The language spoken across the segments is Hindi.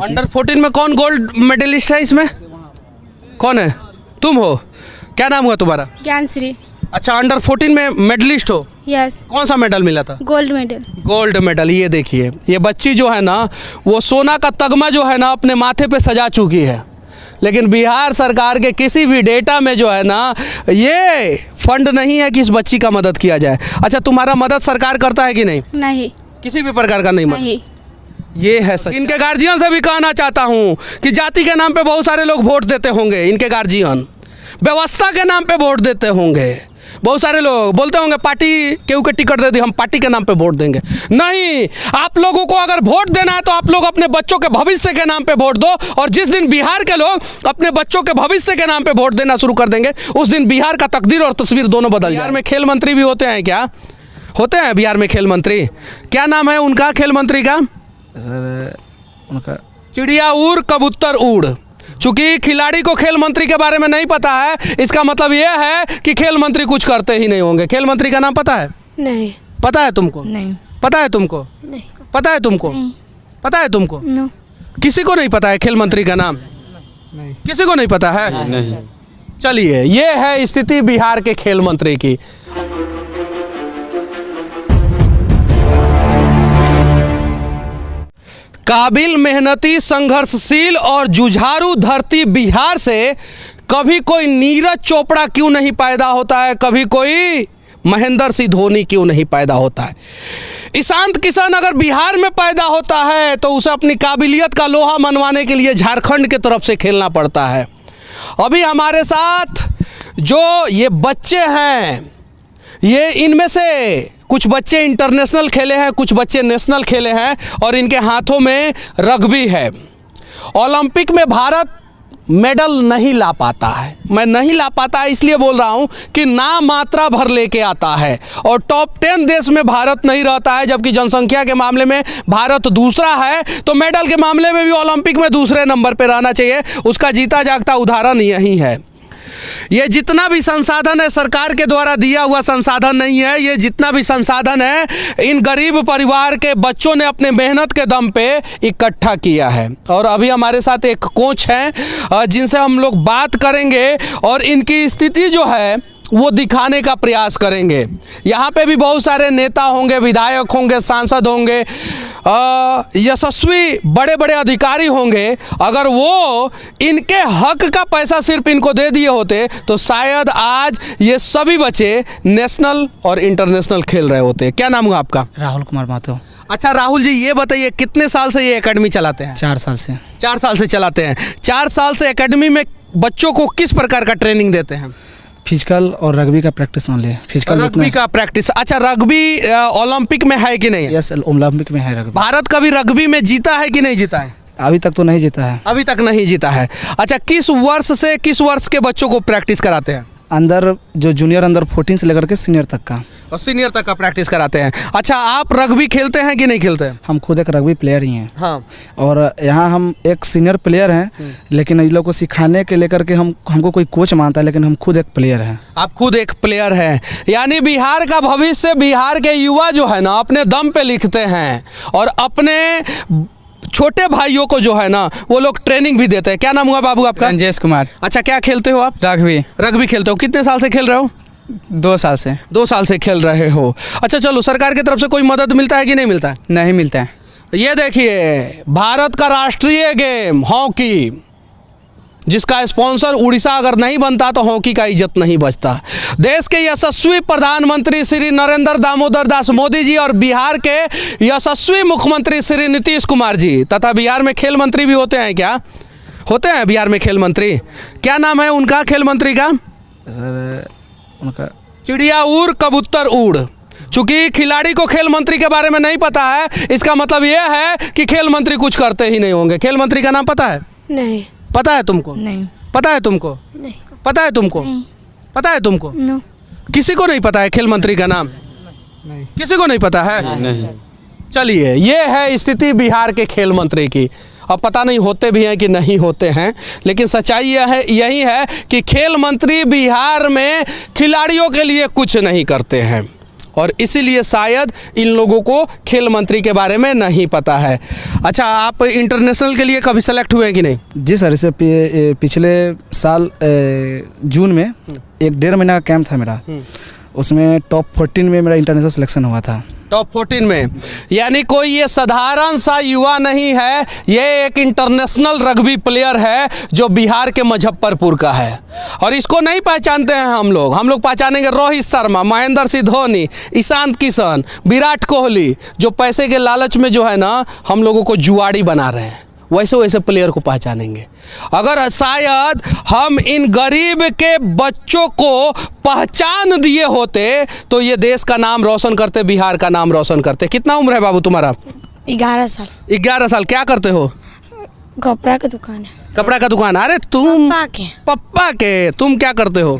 अंडर 14 में कौन गोल्ड मेडलिस्ट है इसमें? कौन है? तुम हो? क्या नाम हुआ तुम्हारा? ज्ञानश्री। अच्छा, अंडर 14 में मेडलिस्ट हो? यस। कौन सा मेडल मिला था? Gold medal. Gold medal. ये देखिए, ये बच्ची जो है ना, वो सोना का तगमा जो है ना अपने माथे पे सजा चुकी है, लेकिन बिहार सरकार के किसी भी डेटा में जो है ना ये फंड नहीं है कि इस बच्ची का मदद किया जाए। अच्छा, तुम्हारा मदद सरकार करता है कि नहीं? नहीं, किसी भी प्रकार का नहीं मदद। नहीं। ये है सच। इनके गार्जियन से भी कहना चाहता हूँ कि जाति के नाम पे बहुत सारे लोग वोट देते होंगे, इनके गार्जियन व्यवस्था के नाम पे वोट देते होंगे। बहुत सारे लोग बोलते होंगे पार्टी केहू के टिकट दे दी, हम पार्टी के नाम पे वोट देंगे। नहीं, आप लोगों को अगर वोट देना है तो आप लोग अपने बच्चों के भविष्य के नाम पे वोट दो, और जिस दिन बिहार के लोग अपने बच्चों के भविष्य के नाम पे वोट देना शुरू कर देंगे, उस दिन बिहार का तकदीर और तस्वीर दोनों बदल जाए। बिहार में खेल मंत्री भी होते हैं क्या? होते हैं बिहार में खेल मंत्री? क्या नाम है उनका खेल मंत्री का? सर उनका चिड़िया उड़ कबूतर उड़। चूंकि खिलाड़ी को खेल मंत्री के बारे में नहीं पता है, इसका मतलब यह है कि खेल मंत्री कुछ करते ही नहीं होंगे। खेल मंत्री का नाम पता है? नहीं। पता है तुमको? नहीं। पता है तुमको? नहीं। पता है तुमको? नहीं। पता है तुमको? नो। किसी को नहीं पता है खेल मंत्री का नाम? नहीं। किसी को नहीं पता है? नहीं। चलिए, ये है स्थिति बिहार के खेल मंत्री की। काबिल, मेहनती, संघर्षशील और जुझारू धरती बिहार से कभी कोई नीरज चोपड़ा क्यों नहीं पैदा होता है, कभी कोई महेंद्र सिंह धोनी क्यों नहीं पैदा होता है? ईशांत किशन अगर बिहार में पैदा होता है तो उसे अपनी काबिलियत का लोहा मनवाने के लिए झारखंड के तरफ से खेलना पड़ता है। अभी हमारे साथ जो ये बच्चे हैं, ये इनमें से कुछ बच्चे इंटरनेशनल खेले हैं, कुछ बच्चे नेशनल खेले हैं, और इनके हाथों में रग्बी है। ओलंपिक में भारत मेडल नहीं ला पाता है। मैं नहीं ला पाता है इसलिए बोल रहा हूं कि नाम मात्रा भर लेके आता है, और टॉप 10 देश में भारत नहीं रहता है, जबकि जनसंख्या के मामले में भारत दूसरा है। तो मेडल के मामले में भी ओलंपिक में दूसरे नंबर पे रहना चाहिए। उसका जीता जागता उदाहरण यही है। ये जितना भी संसाधन है सरकार के द्वारा दिया हुआ संसाधन नहीं है। ये जितना भी संसाधन है इन गरीब परिवार के बच्चों ने अपने मेहनत के दम पे इकट्ठा किया है। और अभी हमारे साथ एक कोच हैं जिनसे हम लोग बात करेंगे और इनकी स्थिति जो है वो दिखाने का प्रयास करेंगे। यहाँ पे भी बहुत सारे नेता होंगे, विधायक होंगे, सांसद होंगे, यशस्वी बड़े बड़े अधिकारी होंगे। अगर वो इनके हक का पैसा सिर्फ इनको दे दिए होते तो शायद आज ये सभी बच्चे नेशनल और इंटरनेशनल खेल रहे होते। क्या नाम हुआ आपका? राहुल कुमार मातो। अच्छा राहुल जी, ये बताइए कितने साल से ये एकेडमी चलाते हैं? 4 साल से। 4 साल से चलाते हैं। 4 साल से एकेडमी में बच्चों को किस प्रकार का ट्रेनिंग देते हैं? फिजिकल और रग्बी का प्रैक्टिस ओनली है। फिजिकल रग्बी का प्रैक्टिस। अच्छा, रग्बी ओलंपिक में है कि नहीं? यस, ओलंपिक में है रग्बी। भारत कभी रग्बी में जीता है कि नहीं जीता है? अभी तक तो नहीं जीता है। अभी तक नहीं जीता है। अच्छा, किस वर्ष से किस वर्ष के बच्चों को प्रैक्टिस कराते हैं? अंदर जो जूनियर अंदर 14 से लेकर के सीनियर तक का। और सीनियर तक का प्रैक्टिस कराते हैं। अच्छा, आप रग्बी खेलते हैं कि नहीं खेलते हैं? हम खुद एक रग्बी प्लेयर ही हैं। हाँ। और यहाँ हम एक सीनियर प्लेयर हैं, लेकिन इन लोग को सिखाने के लेकर के हमको कोई कोच मानता है, लेकिन हम खुद एक प्लेयर हैं। आप खुद एक प्लेयर हैं, यानी बिहार का भविष्य बिहार के युवा जो है ना अपने दम पे लिखते हैं, और अपने छोटे भाइयों को जो है ना वो लोग ट्रेनिंग भी देते हैं। क्या नाम हुआ बाबू आपका? रंजेश कुमार। अच्छा, क्या खेलते हो आप? रग्बी। रग्बी खेलते हो। कितने साल से खेल रहे हो? 2 साल से। 2 साल से खेल रहे हो। अच्छा, चलो, सरकार की तरफ से कोई मदद मिलता है कि नहीं मिलता है? नहीं मिलता है। ये देखिए, भारत का राष्ट्रीय गेम हॉकी, जिसका स्पॉन्सर उड़ीसा अगर नहीं बनता तो हॉकी का इज्जत नहीं बचता। देश के यशस्वी प्रधानमंत्री श्री नरेंद्र दामोदर दास मोदी जी और बिहार के यशस्वी मुख्यमंत्री श्री नीतीश कुमार जी तथा बिहार में खेल मंत्री भी होते हैं क्या? होते हैं बिहार में खेल मंत्री। क्या नाम है उनका खेल मंत्री का? सर उनका चिड़िया उड़ कबूतर उड़। चूंकि खिलाड़ी को खेल मंत्री के बारे में नहीं पता है, इसका मतलब यह है कि खेल मंत्री कुछ करते ही नहीं होंगे। खेल मंत्री का नाम पता है? नहीं। पता है तुमको? नहीं। पता है तुमको? नहीं। पता है तुमको? नहीं। पता है तुमको? नो। किसी को नहीं पता है खेल मंत्री का नाम? नहीं। किसी को नहीं पता है? नहीं। चलिए, ये है स्थिति बिहार के खेल मंत्री की। अब पता नहीं होते भी हैं कि नहीं होते हैं, लेकिन सच्चाई यही है कि खेल मंत्री बिहार में खिलाड़ियों के लिए कुछ नहीं करते हैं। और इसीलिए शायद इन लोगों को खेल मंत्री के बारे में नहीं पता है। अच्छा, आप इंटरनेशनल के लिए कभी सेलेक्ट हुए हैं कि नहीं? जी सर, इसे पिछले साल जून में 1.5 महीना का कैंप था मेरा, उसमें टॉप 14 में मेरा इंटरनेशनल सिलेक्शन हुआ था। टॉप 14 में, यानी कोई ये साधारण सा युवा नहीं है, ये एक इंटरनेशनल रग्बी प्लेयर है जो बिहार के मुजफ्फरपुर का है। और इसको नहीं पहचानते हैं हम लोग पहचानेंगे रोहित शर्मा, महेंद्र सिंह धोनी, ईशान किशन, विराट कोहली, जो पैसे के लालच में जो है ना हम लोगों को जुआड़ी बना रहे हैं, वैसे वैसे प्लेयर को पहचानेंगे। अगर शायद हम इन गरीब के बच्चों को पहचान दिए होते तो ये देश का नाम रोशन करते, बिहार का नाम रोशन करते। कितना उम्र है बाबू तुम्हारा? 11 साल। 11 साल। क्या करते हो? कपड़ा की दुकान है। कपड़ा का दुकान। अरे तुम पप्पा के तुम क्या करते हो?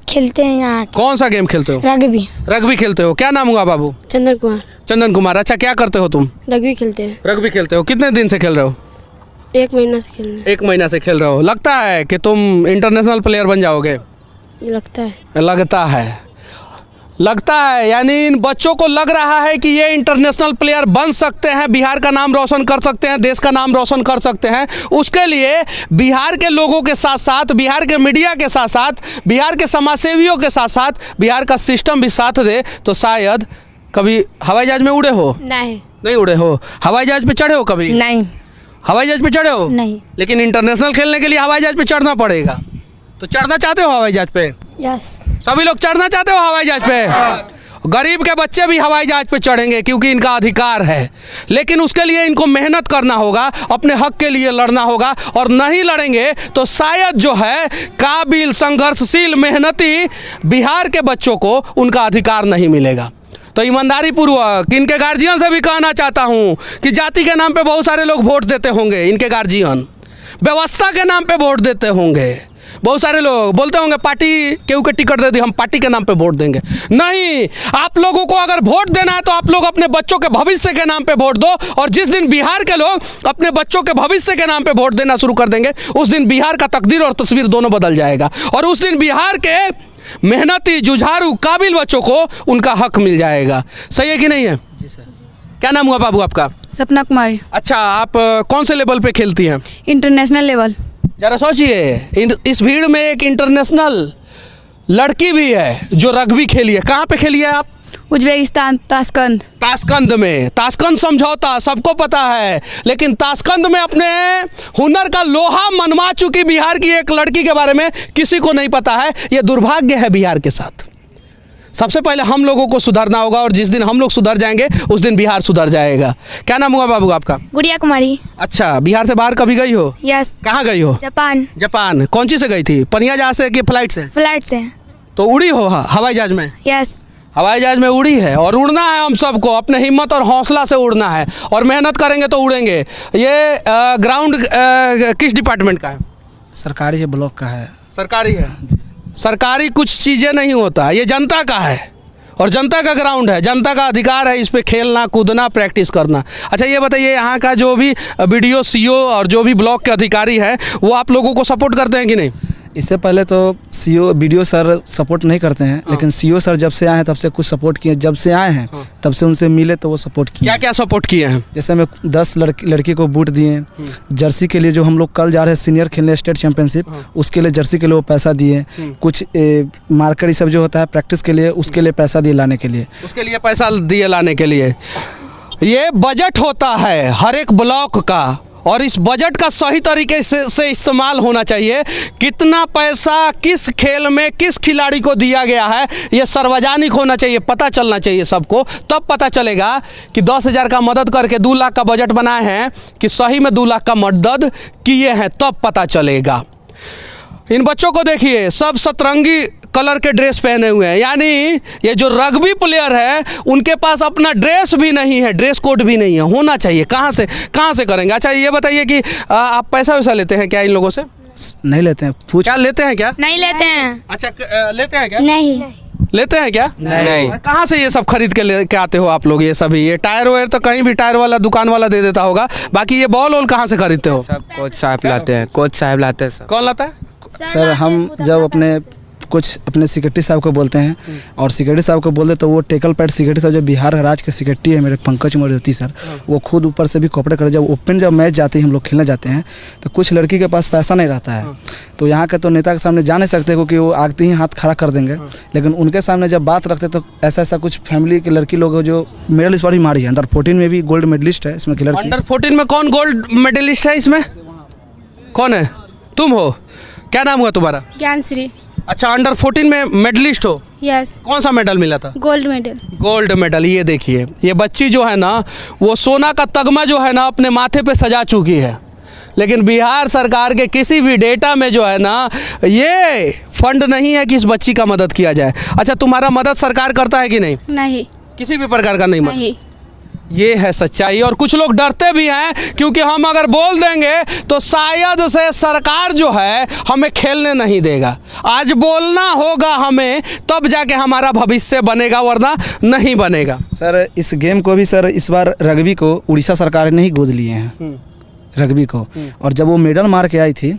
खेलते हैं यहाँ। कौन सा गेम खेलते हो? रग्बी खेलते हो। क्या नाम हुआ बाबू? चंदन कुमार। अच्छा, क्या करते हो तुम? रग्बी खेलते हो। कितने दिन से खेल रहे हो? 1 महीना से खेल रहे हैं। 1 महीना से खेल रहे हो। लगता है कि तुम इंटरनेशनल प्लेयर बन जाओगे? लगता है, यानी इन बच्चों को लग रहा है कि ये इंटरनेशनल प्लेयर बन सकते हैं, बिहार का नाम रोशन कर सकते हैं, देश का नाम रोशन कर सकते हैं। उसके लिए बिहार के लोगों के साथ साथ, बिहार के मीडिया के साथ साथ, बिहार के समाजसेवियों के साथ साथ बिहार का सिस्टम भी साथ दे तो शायद। कभी हवाई जहाज में उड़े हो? नहीं उड़े हो। हवाई जहाज पे चढ़े हो कभी? नहीं। हवाई जहाज पे चढ़े हो? नहीं। लेकिन इंटरनेशनल खेलने के लिए हवाई जहाज पे चढ़ना पड़ेगा। तो चढ़ना चाहते हो हवाई जहाज पे? यस। सभी लोग चढ़ना चाहते हो हवाई जहाज पे? गरीब के बच्चे भी हवाई जहाज पे चढ़ेंगे क्योंकि इनका अधिकार है। लेकिन उसके लिए इनको मेहनत करना होगा, अपने हक के लिए लड़ना होगा। और नहीं लड़ेंगे तो शायद जो है काबिल, संघर्षशील, मेहनती बिहार के बच्चों को उनका अधिकार नहीं मिलेगा। तो ईमानदारी पूर्वक इनके गार्जियन से भी कहना चाहता हूँ कि जाति के नाम पे बहुत सारे लोग वोट देते होंगे, इनके गार्जियन व्यवस्था के नाम पे वोट देते होंगे। बहुत सारे लोग बोलते होंगे पार्टी केहू के टिकट दे दी, हम पार्टी के नाम पे वोट देंगे। नहीं, आप लोगों को अगर वोट देना है तो आप लोग अपने बच्चों के भविष्य के नाम पे वोट दो। और जिस दिन बिहार के लोग अपने बच्चों के भविष्य के नाम पे वोट देना शुरू कर देंगे, उस दिन बिहार का तकदीर और तस्वीर दोनों बदल जाएगा। और उस दिन बिहार के मेहनती, जुझारू, काबिल बच्चों को उनका हक मिल जाएगा। सही है कि नहीं है? जी सर। क्या नाम हुआ बाबू आपका? सपना कुमारी। अच्छा, आप कौन से लेवल पे खेलती हैं? International level. जरा सोचिए, इस भीड़ में एक इंटरनेशनल लड़की भी है जो रग्बी खेली है। कहाँ पे खेली है आप? उज्बेकिस्तान, ताशकंद में। ताशकंद समझौता सबको पता है, लेकिन ताशकंद में अपने हुनर का लोहा मनवा चुकी बिहार की एक लड़की के बारे में किसी को नहीं पता है। ये दुर्भाग्य है बिहार के साथ। सबसे पहले हम लोगों को सुधरना होगा और जिस दिन हम लोग सुधर जाएंगे उस दिन बिहार सुधर जाएगा। क्या नाम हुआ बाबू आपका? गुड़िया कुमारी। अच्छा, बिहार से बाहर कभी गई हो? यस। कहाँ गई हो? जापान। कौन सी से गई थी? पनिया जहाज से कि फ्लाइट से? फ्लाइट से। तो उड़ी हो हवाई जहाज में? यस। हवाई जहाज में उड़ी है। और उड़ना है हम सबको, अपने हिम्मत और हौसला से उड़ना है और मेहनत करेंगे तो उड़ेंगे। ये ग्राउंड किस डिपार्टमेंट का है? सरकारी है, ब्लॉक का है। सरकारी है। सरकारी कुछ चीज़ें नहीं होता, ये जनता का है और जनता का ग्राउंड है, जनता का अधिकार है इस पे खेलना, कूदना, प्रैक्टिस करना। अच्छा, ये बताइए, यहाँ का जो भी BDO, CO और जो भी ब्लॉक के अधिकारी हैं वो आप लोगों को सपोर्ट करते हैं कि नहीं? इससे पहले तो CO, BDO सर सपोर्ट नहीं करते हैं, लेकिन CO सर जब से आए हैं तब से कुछ सपोर्ट किए। जब से आए हैं तब से उनसे मिले तो वो सपोर्ट किए। क्या क्या सपोर्ट किए हैं? जैसे हमें 10 लड़की को बूट दिए, जर्सी के लिए जो हम लोग कल जा रहे हैं सीनियर खेलने स्टेट चैंपियनशिप, उसके लिए जर्सी के लिए वो पैसा दिए। कुछ मार्कर ये सब जो होता है प्रैक्टिस के लिए, उसके लिए पैसा दिए लाने के लिए। उसके लिए पैसा दिए लाने के लिए। ये बजट होता है हर एक ब्लॉक का और इस बजट का सही तरीके से इस्तेमाल होना चाहिए। कितना पैसा किस खेल में किस खिलाड़ी को दिया गया है ये सार्वजनिक होना चाहिए, पता चलना चाहिए सबको। तब पता चलेगा कि 10,000 का मदद करके 2 लाख का बजट बनाए हैं कि सही में 2 लाख का मदद किए हैं, तब पता चलेगा। इन बच्चों को देखिए, सब सतरंगी कलर के ड्रेस पहने हुए हैं, यानी ये जो रग्बी प्लेयर है उनके पास अपना ड्रेस भी नहीं है, ड्रेस कोड भी नहीं है। होना चाहिए। कहाँ से करेंगे? अच्छा, ये बताइए कि आप पैसा वैसा लेते हैं क्या इन लोगों से? नहीं लेते हैं। क्या लेते हैं? क्या नहीं लेते हैं। अच्छा, लेते हैं क्या? नहीं लेते हैं क्या? नहीं। कहाँ से ये सब खरीद के लेके आते हो आप लोग? ये सभी ये टायर वायर तो कहीं भी टायर वाला दुकान वाला दे देता होगा, बाकी ये बॉल वॉल कहाँ से खरीदते हो? सब कोच साहब लाते हैं। कौन लाता है? सर हम जब अपने कुछ अपने सेक्रेटरी साहब को बोलते हैं, और सेक्रेटरी साहब को बोलते तो वो टेकल पैड सेक्रेटरी साहब जो बिहार राज्य के सेक्रेटरी है मेरे पंकज मरजोती सर, वो खुद ऊपर से भी कॉपरेट कर, जब मैच जाते हैं हम लोग खेलने जाते हैं तो कुछ लड़की के पास पैसा नहीं रहता है, तो यहाँ के तो नेता के सामने जा नहीं सकते क्योंकि वो आगते ही हाथ खड़ा कर देंगे, लेकिन उनके सामने जब बात रखते तो ऐसा कुछ फैमिली की लड़की लोग जो मेडल इस बार भी मारी है, अंडर 14 में भी गोल्ड मेडलिस्ट है इसमें की लड़की। अंडर 14 में कौन गोल्ड मेडलिस्ट है इसमें? कौन है? तुम हो? क्या नाम हुआ तुम्हारा? ज्ञानश्री। अच्छा, अंडर 14 में मेडलिस्ट हो? यस। कौन सा मेडल मिला था? Gold medal. Gold medal. ये देखिए, ये बच्ची जो है ना वो सोना का तगमा जो है ना अपने माथे पे सजा चुकी है, लेकिन बिहार सरकार के किसी भी डेटा में जो है ना ये फंड नहीं है कि इस बच्ची का मदद किया जाए। अच्छा, तुम्हारा मदद सरकार करता है कि नहीं? नहीं। किसी भी प्रकार का नहीं मदद? नहीं। ये है सच्चाई। और कुछ लोग डरते भी हैं क्योंकि हम अगर बोल देंगे तो शायद से सरकार जो है हमें खेलने नहीं देगा। आज बोलना होगा हमें, तब जाके हमारा भविष्य बनेगा, वरना नहीं बनेगा। सर इस गेम को भी सर इस बार रग्बी को उड़ीसा सरकार ने ही गोद लिए हैं, रग्बी को। और जब वो मेडल मार के आई थी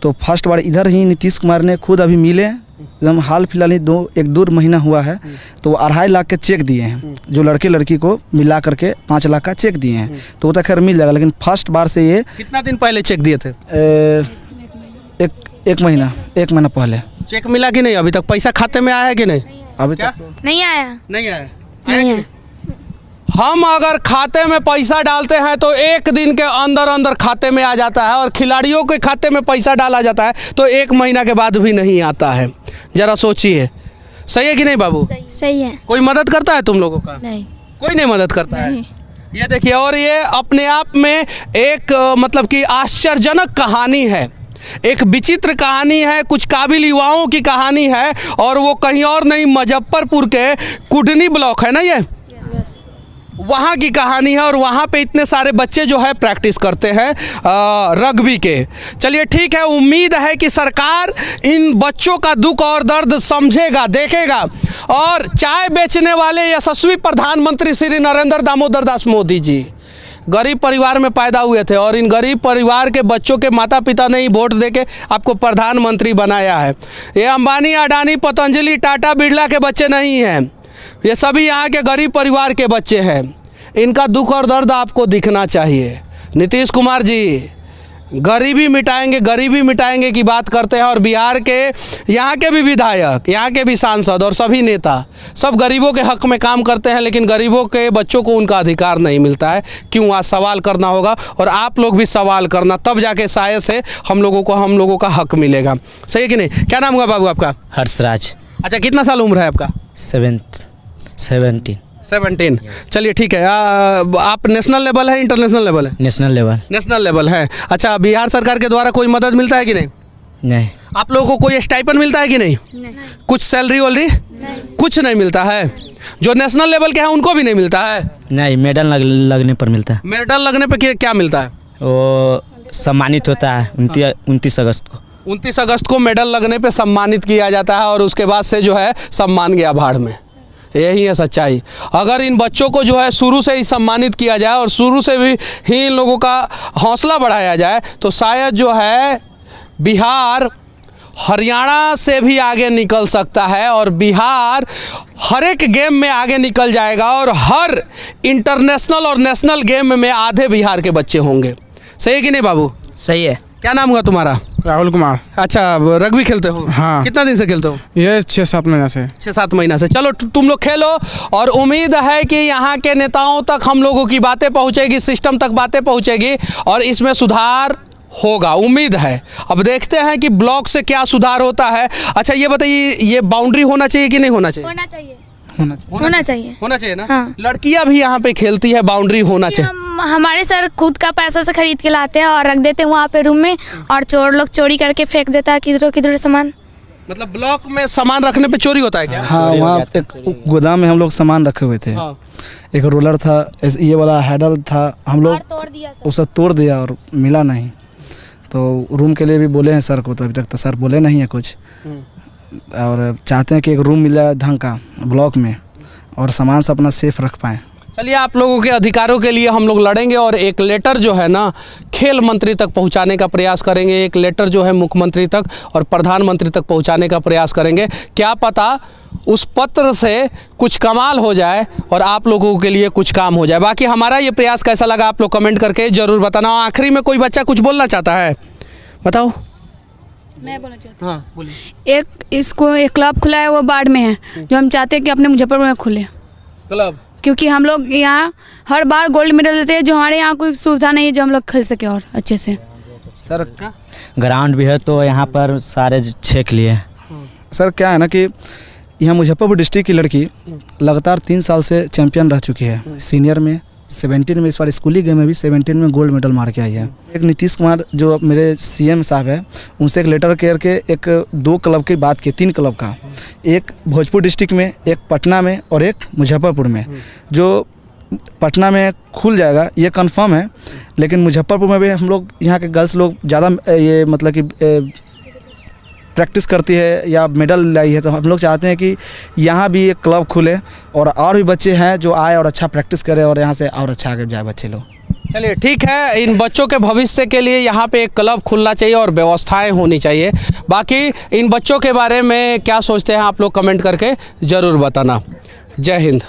तो फर्स्ट बार इधर ही नीतीश कुमार ने खुद अभी मिले, एकदम हाल फिलहाल ही 1-2 महीना हुआ है, तो वो 2.5 लाख के चेक दिए हैं, जो लड़के लड़की को मिला करके 5 लाख का चेक दिए हैं, तो वो तो खैर मिल जाएगा, लेकिन फर्स्ट बार से ये कितना दिन पहले चेक दिए थे? एक महीना पहले। चेक मिला कि नहीं? अभी तक पैसा खाते में आया है कि नहीं? अभी क्या? तक नहीं आया। नहीं आया। नहीं है। हम अगर खाते में पैसा डालते हैं तो एक दिन के अंदर अंदर खाते में आ जाता है, और खिलाड़ियों के खाते में पैसा डाला जाता है तो 1 महीना के बाद भी नहीं आता है। जरा सोचिए, सही है कि नहीं बाबू? सही है। कोई मदद करता है तुम लोगों का? नहीं। कोई नहीं मदद करता है। ये देखिए, और ये अपने आप में एक मतलब कि आश्चर्यजनक कहानी है, एक विचित्र कहानी है, कुछ काबिल युवाओं की कहानी है, और वो कहीं और नहीं, मुजफ्फरपुर के कुडनी ब्लॉक है ना ये, वहाँ की कहानी है। और वहाँ पे इतने सारे बच्चे जो है प्रैक्टिस करते हैं रग्बी के। चलिए ठीक है, उम्मीद है कि सरकार इन बच्चों का दुख और दर्द समझेगा, देखेगा, और चाय बेचने वाले यशस्वी प्रधानमंत्री श्री नरेंद्र दामोदर दास मोदी जी गरीब परिवार में पैदा हुए थे, और इन गरीब परिवार के बच्चों के माता पिता ने ही वोट देके आपको प्रधानमंत्री बनाया है। ये अंबानी, अडानी, पतंजलि, टाटा, बिरला के बच्चे नहीं हैं, ये सभी यहाँ के गरीब परिवार के बच्चे हैं। इनका दुख और दर्द आपको दिखना चाहिए। नीतीश कुमार जी गरीबी मिटाएंगे की बात करते हैं, और बिहार के यहाँ के भी विधायक, यहाँ के भी सांसद और सभी नेता सब गरीबों के हक में काम करते हैं, लेकिन गरीबों के बच्चों को उनका अधिकार नहीं मिलता है। क्यों? आज सवाल करना होगा, और आप लोग भी सवाल करना, तब जाके शायद से हम लोगों का हक मिलेगा। सही है कि नहीं? क्या नाम हुआ बाबू आपका? हर्षराज। अच्छा, कितना साल उम्र है आपका? 17। चलिए ठीक है। आप नेशनल लेवल है, इंटरनेशनल लेवल है? नेशनल लेवल है। अच्छा, बिहार सरकार के द्वारा कोई मदद मिलता है कि नहीं? नहीं। आप लोगों को कोई स्टाइपेंड मिलता है कि नहीं? कुछ सैलरी वैलरी? कुछ नहीं मिलता है। जो नेशनल लेवल के हैं उनको भी नहीं मिलता है? नहीं, मेडल लगने पर मिलता है। मेडल लगने पे क्या मिलता है? वो सम्मानित होता है 29 अगस्त को। 29 अगस्त को मेडल लगने पे सम्मानित किया जाता है, और उसके बाद से जो है सम्मान गया भाड़ में। यही है सच्चाई। अगर इन बच्चों को जो है शुरू से ही सम्मानित किया जाए, और शुरू से भी ही इन लोगों का हौसला बढ़ाया जाए, तो शायद जो है बिहार हरियाणा से भी आगे निकल सकता है, और बिहार हर एक गेम में आगे निकल जाएगा, और हर इंटरनेशनल और नेशनल गेम में आधे बिहार के बच्चे होंगे। सही है कि नहीं बाबू? सही है। क्या नाम हुआ तुम्हारा? राहुल कुमार। अच्छा, रग्बी खेलते हो? हाँ। कितना दिन से खेलते हो? ये 6-7 महीना से। 6-7 महीना से। चलो तुम लोग खेलो, और उम्मीद है कि यहाँ के नेताओं तक हम लोगों की बातें पहुँचेगी, सिस्टम तक बातें पहुँचेगी, और इसमें सुधार होगा, उम्मीद है। अब देखते हैं कि ब्लॉक से क्या सुधार होता है। अच्छा, ये बताइए, ये बाउंड्री होना चाहिए कि नहीं होना चाहिए? होना चाहिए ना? हाँ। लड़कियां भी यहाँ पे खेलती है, बाउंड्री होना चाहिए। हमारे सर खुद का पैसा से खरीद के लाते हैं और रख देते हैं वहाँ पे रूम में, और चोर लोग चोरी करके फेंक देता है किधर सामान। मतलब ब्लॉक में सामान रखने पे चोरी होता है क्या? हाँ, वहाँ एक गोदाम में हम लोग सामान रखे हुए थे। हाँ। एक रोलर था, ये वाला हैंडल था, हम लोग उसे तोड़ दिया और मिला नहीं, तो रूम के लिए भी बोले हैं सर को, तो अभी तक तो सर बोले नहीं है कुछ, और चाहते हैं कि एक रूम मिल जाए ढंग का ब्लॉक में, और सामान से अपना सेफ रख पाएँ। चलिए, आप लोगों के अधिकारों के लिए हम लोग लड़ेंगे और एक लेटर जो है ना खेल मंत्री तक पहुंचाने का प्रयास करेंगे। एक लेटर जो है मुख्यमंत्री तक और प्रधानमंत्री तक पहुंचाने का प्रयास करेंगे। क्या पता उस पत्र से कुछ कमाल हो जाए और आप लोगों के लिए कुछ काम हो जाए। बाकी हमारा ये प्रयास कैसा लगा आप लोग कमेंट करके ज़रूर बताना। आखिरी में कोई बच्चा कुछ बोलना चाहता है, बताओ। मैं बोलना चाहती हाँ बोलिए। हूँ एक क्लब खुला है, वो बाढ़ में है, जो हम चाहते हैं कि अपने मुजफ्फरपुर में खुले, क्लब क्योंकि हम लोग यहाँ हर बार गोल्ड मेडल लेते हैं, जो हमारे यहाँ कोई सुविधा नहीं है जो हम लोग खेल सके और अच्छे से। सर ग्राउंड भी है तो यहाँ पर सारे छेक लिए। सर क्या है ना कि यहाँ मुजफ्फरपुर डिस्ट्रिक्ट की लड़की लगातार 3 साल से चैंपियन रह चुकी है। सीनियर में 17 में, इस बार स्कूली गेम में भी 17 में गोल्ड मेडल मार के आई है। एक नीतीश कुमार जो मेरे सीएम साहब है, उनसे एक लेटर करके एक 2 क्लब की बात की, 3 क्लब का, एक भोजपुर डिस्ट्रिक्ट में, एक पटना में और एक मुजफ्फरपुर में। जो पटना में खुल जाएगा ये कंफर्म है, लेकिन मुजफ्फरपुर में भी हम लोग यहाँ के गर्ल्स लोग ज़्यादा ये मतलब कि प्रैक्टिस करती है या मेडल लाई है, तो हम लोग चाहते हैं कि यहाँ भी एक क्लब खुले और भी बच्चे हैं जो आए और अच्छा प्रैक्टिस करें और यहाँ से और अच्छा आगे जाए बच्चे लोग। चलिए ठीक है, इन बच्चों के भविष्य के लिए यहाँ पे एक क्लब खुलना चाहिए और व्यवस्थाएं होनी चाहिए। बाकी इन बच्चों के बारे में क्या सोचते हैं आप लोग कमेंट करके ज़रूर बताना। जय हिंद।